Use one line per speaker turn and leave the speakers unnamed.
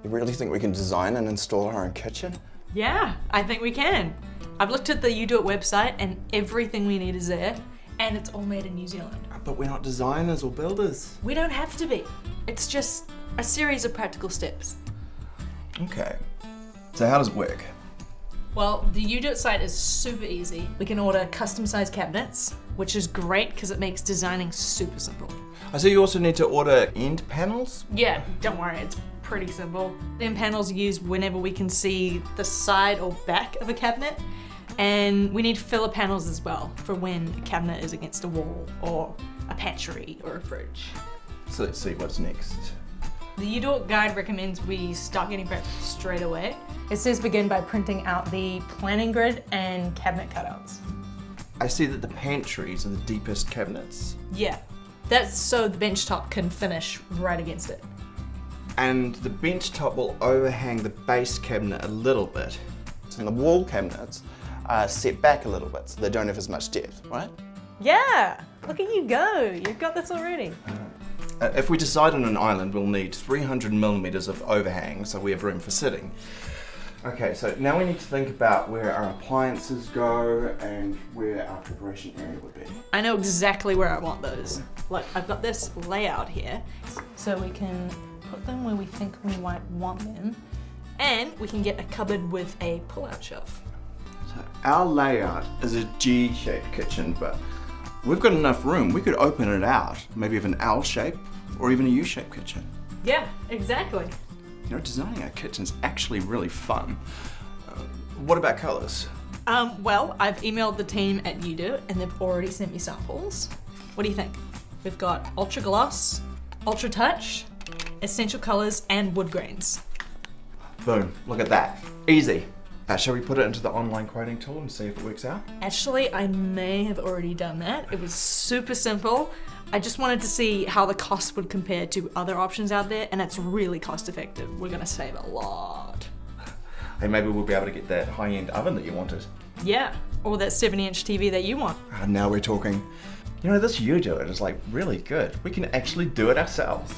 You really think we can design and install our own kitchen?
Yeah, I think we can. I've looked at the Uduit website and everything we need is there, and it's all made in New Zealand.
But we're not designers or builders.
We don't have to be. It's just a series of practical steps.
Okay, so how does it work?
Well, the Uduit site is super easy. We can order custom-sized cabinets, which is great because it makes designing super simple.
I see you also need to order end panels?
Yeah, don't worry, it's pretty simple. The end panels are used whenever we can see the side or back of a cabinet, and we need filler panels as well for when a cabinet is against a wall or a pantry or a fridge.
So let's see what's next.
The Uduit guide recommends we start getting practical straight away. It says begin by printing out the planning grid and cabinet cutouts.
I see that the pantries are the deepest cabinets.
Yeah, that's so the bench top can finish right against it.
And the bench top will overhang the base cabinet a little bit. And the wall cabinets are set back a little bit so they don't have as much depth, right?
Yeah, look at you go. You've got this already.
If we decide on an island, we'll need 300 millimeters of overhang so we have room for sitting. Okay, so now we need to think about where our appliances go and where our preparation area would be.
I know exactly where I want those. Look, I've got this layout here, so we can put them where we think we might want them, and we can get a cupboard with a pull-out shelf.
So our layout is a G-shaped kitchen, but we've got enough room. We could open it out, maybe have an L shape or even a U-shaped kitchen.
Yeah, exactly.
You know, designing our kitchen's actually really fun. What about colors?
Well, I've emailed the team at Uduit and they've already sent me samples. What do you think? We've got Ultra Gloss, Ultra Touch, Essential Colors, and Wood Grains.
Boom, look at that. Easy. Shall we put it into the online quoting tool and see if it works out?
Actually, I may have already done that. It was super simple. I just wanted to see how the cost would compare to other options out there, and it's really cost effective. We're gonna save a lot.
Hey, maybe we'll be able to get that high-end oven that you wanted.
Yeah, or that 70-inch TV that you want.
Now we're talking. You know, this Uduit is like really good. We can actually do it ourselves.